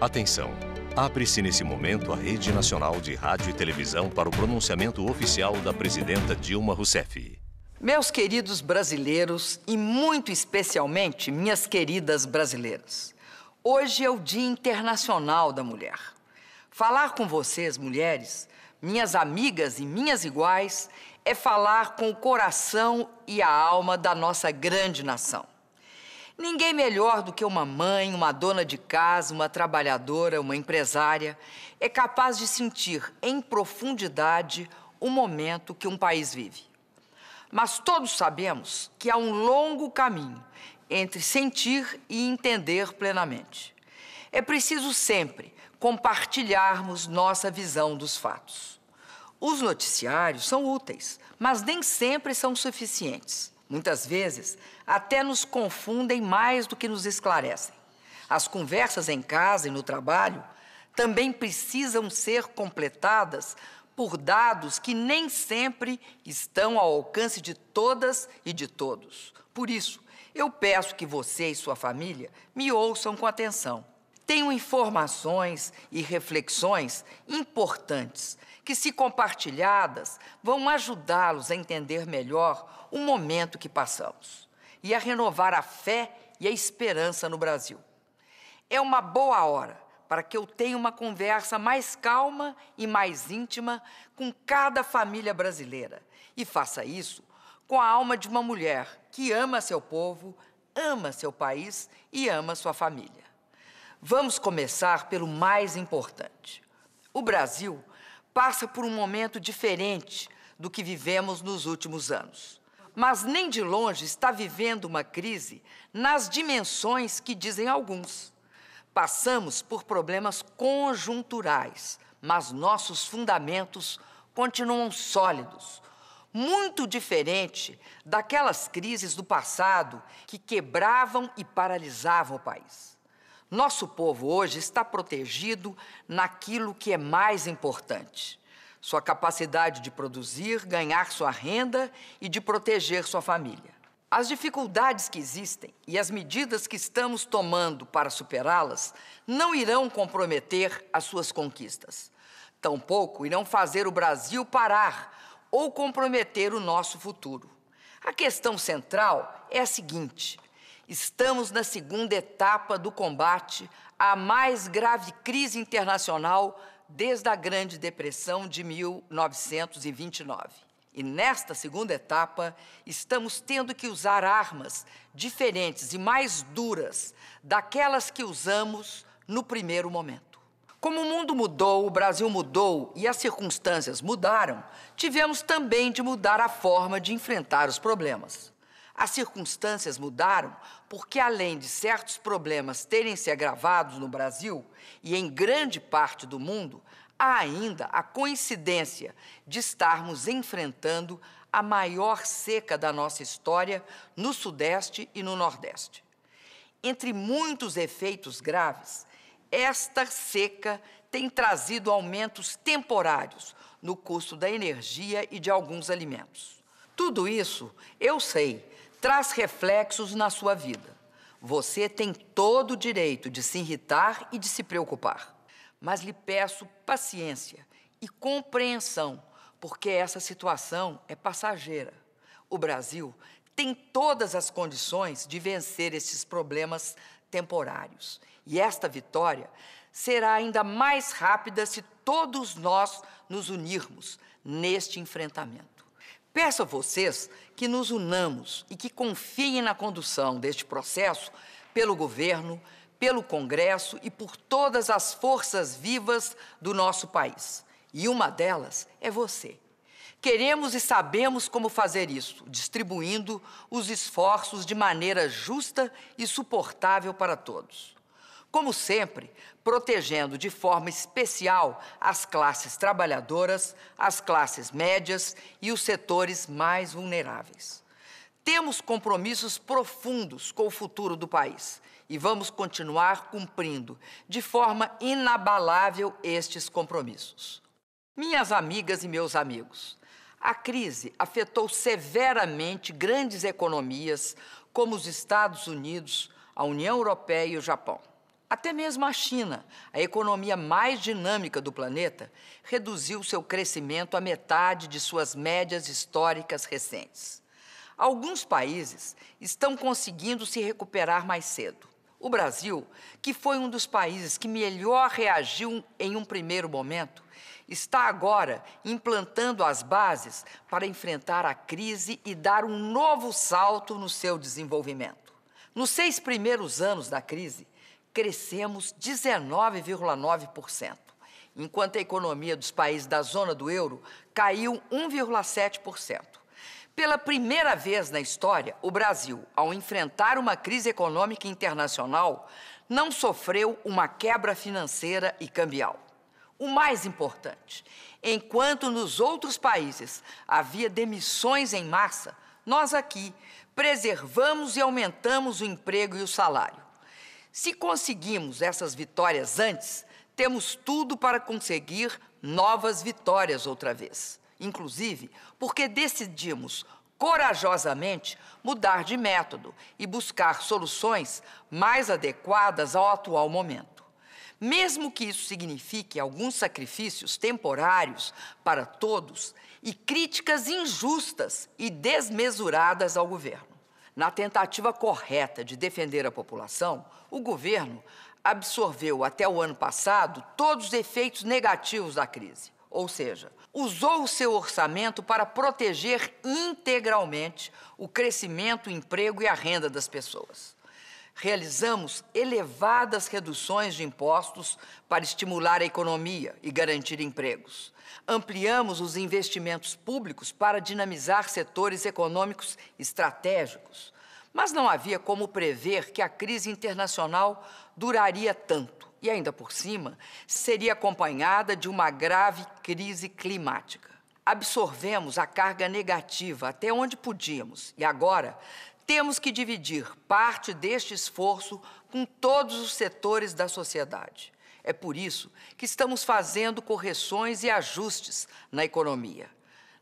Atenção! Abre-se nesse momento a Rede Nacional de Rádio e Televisão para o pronunciamento oficial da presidenta Dilma Rousseff. Meus queridos brasileiros e muito especialmente minhas queridas brasileiras, hoje é o Dia Internacional da Mulher. Falar com vocês, mulheres, minhas amigas e minhas iguais, é falar com o coração e a alma da nossa grande nação. Ninguém melhor do que uma mãe, uma dona de casa, uma trabalhadora, uma empresária, é capaz de sentir em profundidade o momento que um país vive. Mas todos sabemos que há um longo caminho entre sentir e entender plenamente. É preciso sempre compartilharmos nossa visão dos fatos. Os noticiários são úteis, mas nem sempre são suficientes. Muitas vezes, até nos confundem mais do que nos esclarecem. As conversas em casa e no trabalho também precisam ser completadas por dados que nem sempre estão ao alcance de todas e de todos. Por isso, eu peço que você e sua família me ouçam com atenção. Tenho informações e reflexões importantes que, se compartilhadas, vão ajudá-los a entender melhor o momento que passamos e a renovar a fé e a esperança no Brasil. É uma boa hora para que eu tenha uma conversa mais calma e mais íntima com cada família brasileira e faça isso com a alma de uma mulher que ama seu povo, ama seu país e ama sua família. Vamos começar pelo mais importante. O Brasil passa por um momento diferente do que vivemos nos últimos anos. Mas nem de longe está vivendo uma crise nas dimensões que dizem alguns. Passamos por problemas conjunturais, mas nossos fundamentos continuam sólidos, muito diferente daquelas crises do passado que quebravam e paralisavam o país. Nosso povo hoje está protegido naquilo que é mais importante: sua capacidade de produzir, ganhar sua renda e de proteger sua família. As dificuldades que existem e as medidas que estamos tomando para superá-las não irão comprometer as suas conquistas. Tampouco irão fazer o Brasil parar ou comprometer o nosso futuro. A questão central é a seguinte: estamos na segunda etapa do combate à mais grave crise internacional desde a Grande Depressão de 1929. E nesta segunda etapa, estamos tendo que usar armas diferentes e mais duras daquelas que usamos no primeiro momento. Como o mundo mudou, o Brasil mudou e as circunstâncias mudaram, tivemos também de mudar a forma de enfrentar os problemas. As circunstâncias mudaram porque, além de certos problemas terem se agravado no Brasil e em grande parte do mundo, há ainda a coincidência de estarmos enfrentando a maior seca da nossa história no Sudeste e no Nordeste. Entre muitos efeitos graves, esta seca tem trazido aumentos temporários no custo da energia e de alguns alimentos. Tudo isso, eu sei, traz reflexos na sua vida. Você tem todo o direito de se irritar e de se preocupar. Mas lhe peço paciência e compreensão, porque essa situação é passageira. O Brasil tem todas as condições de vencer esses problemas temporários. E esta vitória será ainda mais rápida se todos nós nos unirmos neste enfrentamento. Peço a vocês que nos unamos e que confiem na condução deste processo pelo governo, pelo Congresso e por todas as forças vivas do nosso país. E uma delas é você. Queremos e sabemos como fazer isso, distribuindo os esforços de maneira justa e suportável para todos. Como sempre, protegendo de forma especial as classes trabalhadoras, as classes médias e os setores mais vulneráveis. Temos compromissos profundos com o futuro do país e vamos continuar cumprindo de forma inabalável estes compromissos. Minhas amigas e meus amigos, a crise afetou severamente grandes economias como os Estados Unidos, a União Europeia e o Japão. Até mesmo a China, a economia mais dinâmica do planeta, reduziu seu crescimento à metade de suas médias históricas recentes. Alguns países estão conseguindo se recuperar mais cedo. O Brasil, que foi um dos países que melhor reagiu em um primeiro momento, está agora implantando as bases para enfrentar a crise e dar um novo salto no seu desenvolvimento. Nos 6 primeiros anos da crise, crescemos 19,9%, enquanto a economia dos países da zona do euro caiu 1,7%. Pela primeira vez na história, o Brasil, ao enfrentar uma crise econômica internacional, não sofreu uma quebra financeira e cambial. O mais importante, enquanto nos outros países havia demissões em massa, nós aqui preservamos e aumentamos o emprego e o salário. Se conseguimos essas vitórias antes, temos tudo para conseguir novas vitórias outra vez. Inclusive, porque decidimos corajosamente mudar de método e buscar soluções mais adequadas ao atual momento. Mesmo que isso signifique alguns sacrifícios temporários para todos e críticas injustas e desmesuradas ao governo. Na tentativa correta de defender a população, o governo absorveu até o ano passado todos os efeitos negativos da crise, ou seja, usou o seu orçamento para proteger integralmente o crescimento, o emprego e a renda das pessoas. Realizamos elevadas reduções de impostos para estimular a economia e garantir empregos. Ampliamos os investimentos públicos para dinamizar setores econômicos estratégicos. Mas não havia como prever que a crise internacional duraria tanto e, ainda por cima, seria acompanhada de uma grave crise climática. Absorvemos a carga negativa até onde podíamos e agora temos que dividir parte deste esforço com todos os setores da sociedade. É por isso que estamos fazendo correções e ajustes na economia.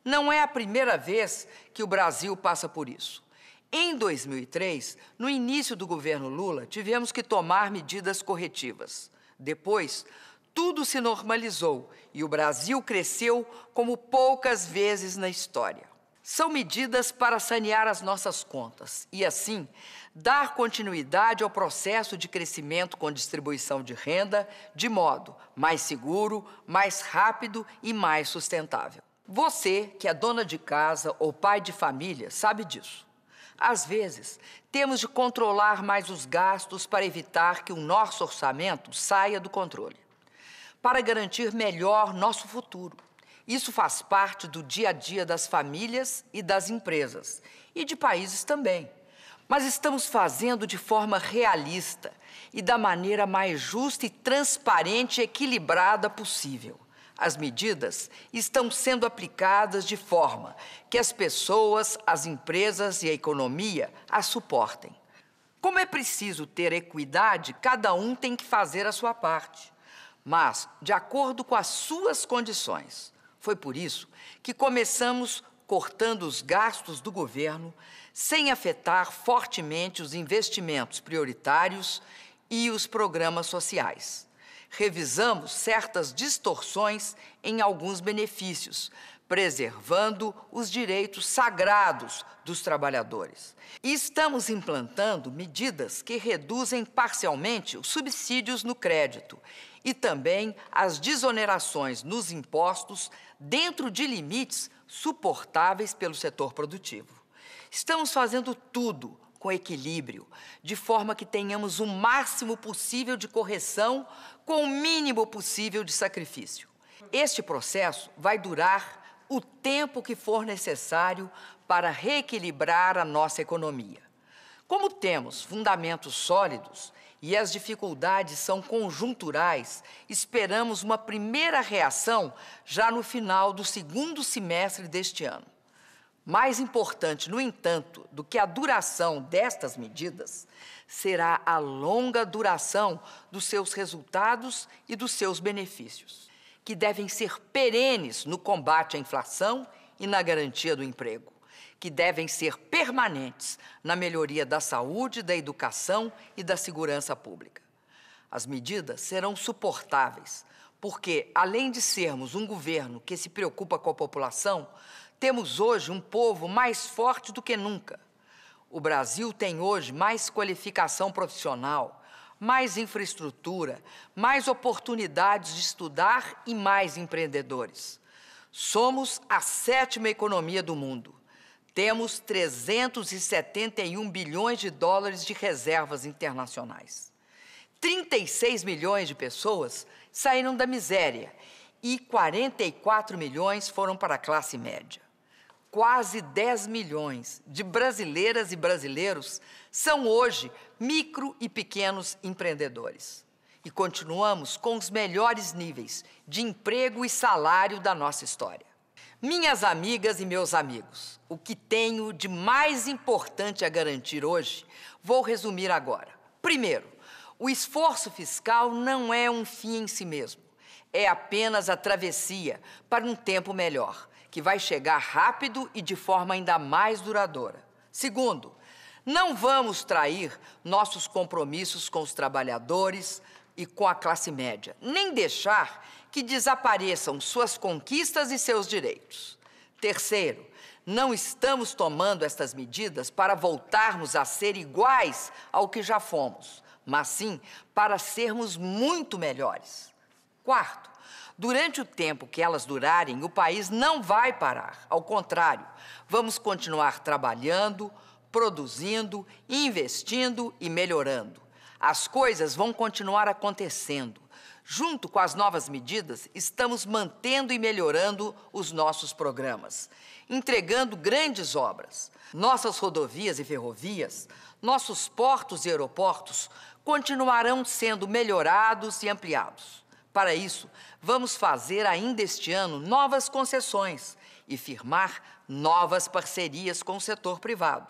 Não é a primeira vez que o Brasil passa por isso. Em 2003, no início do governo Lula, tivemos que tomar medidas corretivas. Depois, tudo se normalizou e o Brasil cresceu como poucas vezes na história. São medidas para sanear as nossas contas e, assim, dar continuidade ao processo de crescimento com distribuição de renda de modo mais seguro, mais rápido e mais sustentável. Você, que é dona de casa ou pai de família, sabe disso. Às vezes, temos de controlar mais os gastos para evitar que o nosso orçamento saia do controle, para garantir melhor nosso futuro. Isso faz parte do dia a dia das famílias e das empresas, e de países também. Mas estamos fazendo de forma realista e da maneira mais justa e transparente e equilibrada possível. As medidas estão sendo aplicadas de forma que as pessoas, as empresas e a economia as suportem. Como é preciso ter equidade, cada um tem que fazer a sua parte, mas de acordo com as suas condições. Foi por isso que começamos cortando os gastos do governo sem afetar fortemente os investimentos prioritários e os programas sociais. Revisamos certas distorções em alguns benefícios, preservando os direitos sagrados dos trabalhadores. E estamos implantando medidas que reduzem parcialmente os subsídios no crédito e também as desonerações nos impostos dentro de limites suportáveis pelo setor produtivo. Estamos fazendo tudo com equilíbrio, de forma que tenhamos o máximo possível de correção com o mínimo possível de sacrifício. Este processo vai durar o tempo que for necessário para reequilibrar a nossa economia. Como temos fundamentos sólidos e as dificuldades são conjunturais, esperamos uma primeira reação já no final do segundo semestre deste ano. Mais importante, no entanto, do que a duração destas medidas, será a longa duração dos seus resultados e dos seus benefícios, que devem ser perenes no combate à inflação e na garantia do emprego, que devem ser permanentes na melhoria da saúde, da educação e da segurança pública. As medidas serão suportáveis, porque, além de sermos um governo que se preocupa com a população, temos hoje um povo mais forte do que nunca. O Brasil tem hoje mais qualificação profissional, mais infraestrutura, mais oportunidades de estudar e mais empreendedores. Somos a 7ª economia do mundo. Temos 371 bilhões de dólares de reservas internacionais. 36 milhões de pessoas saíram da miséria e 44 milhões foram para a classe média. Quase 10 milhões de brasileiras e brasileiros são hoje micro e pequenos empreendedores. E continuamos com os melhores níveis de emprego e salário da nossa história. Minhas amigas e meus amigos, o que tenho de mais importante a garantir hoje, vou resumir agora. Primeiro, o esforço fiscal não é um fim em si mesmo. É apenas a travessia para um tempo melhor, que vai chegar rápido e de forma ainda mais duradoura. Segundo, não vamos trair nossos compromissos com os trabalhadores e com a classe média, nem deixar que desapareçam suas conquistas e seus direitos. Terceiro, não estamos tomando estas medidas para voltarmos a ser iguais ao que já fomos, mas sim para sermos muito melhores. Quarto, durante o tempo que elas durarem, o país não vai parar. Ao contrário, vamos continuar trabalhando, produzindo, investindo e melhorando. As coisas vão continuar acontecendo. Junto com as novas medidas, estamos mantendo e melhorando os nossos programas, entregando grandes obras. Nossas rodovias e ferrovias, nossos portos e aeroportos continuarão sendo melhorados e ampliados. Para isso, vamos fazer ainda este ano novas concessões e firmar novas parcerias com o setor privado.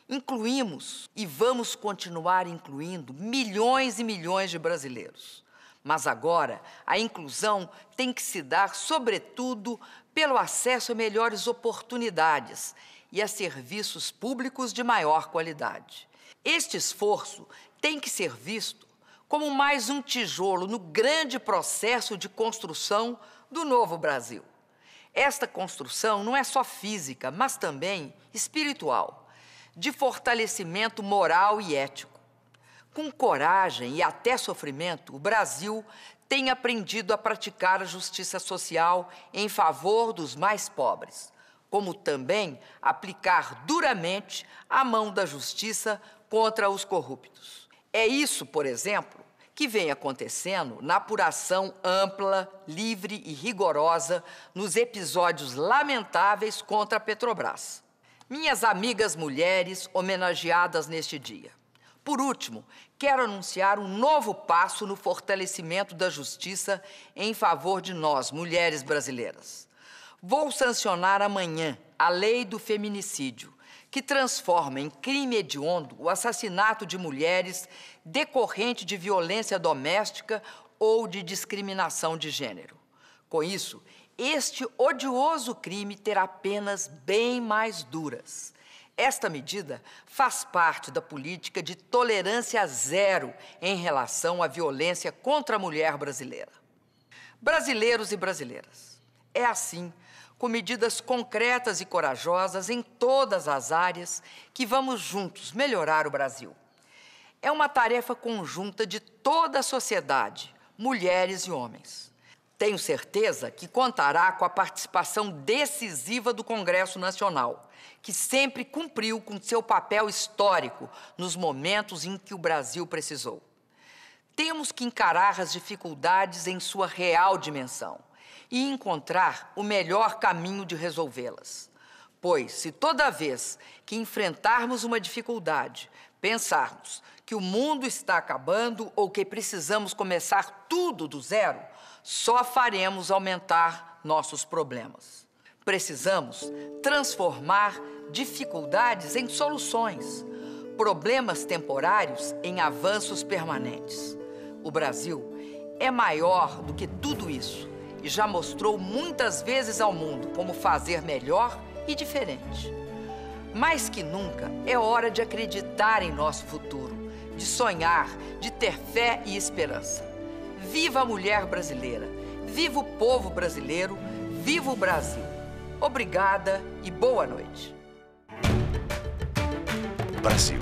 Incluímos e vamos continuar incluindo milhões e milhões de brasileiros. Mas agora, a inclusão tem que se dar, sobretudo, pelo acesso a melhores oportunidades e a serviços públicos de maior qualidade. Este esforço tem que ser visto como mais um tijolo no grande processo de construção do novo Brasil. Esta construção não é só física, mas também espiritual, de fortalecimento moral e ético. Com coragem e até sofrimento, o Brasil tem aprendido a praticar a justiça social em favor dos mais pobres, como também aplicar duramente a mão da justiça contra os corruptos. É isso, por exemplo, que vem acontecendo na apuração ampla, livre e rigorosa nos episódios lamentáveis contra a Petrobras. Minhas amigas mulheres homenageadas neste dia. Por último, quero anunciar um novo passo no fortalecimento da justiça em favor de nós, mulheres brasileiras. Vou sancionar amanhã a Lei do Feminicídio, que transforma em crime hediondo o assassinato de mulheres decorrente de violência doméstica ou de discriminação de gênero. Com isso, este odioso crime terá penas bem mais duras. Esta medida faz parte da política de tolerância zero em relação à violência contra a mulher brasileira. Brasileiros e brasileiras, é assim, com medidas concretas e corajosas em todas as áreas, que vamos juntos melhorar o Brasil. É uma tarefa conjunta de toda a sociedade, mulheres e homens. Tenho certeza que contará com a participação decisiva do Congresso Nacional, que sempre cumpriu com seu papel histórico nos momentos em que o Brasil precisou. Temos que encarar as dificuldades em sua real dimensão e encontrar o melhor caminho de resolvê-las. Pois, se toda vez que enfrentarmos uma dificuldade, pensarmos que o mundo está acabando ou que precisamos começar tudo do zero, só faremos aumentar nossos problemas. Precisamos transformar dificuldades em soluções, problemas temporários em avanços permanentes. O Brasil é maior do que tudo isso e já mostrou muitas vezes ao mundo como fazer melhor e diferente. Mais que nunca, é hora de acreditar em nosso futuro, de sonhar, de ter fé e esperança. Viva a mulher brasileira! Viva o povo brasileiro! Viva o Brasil! Obrigada e boa noite. Brasil.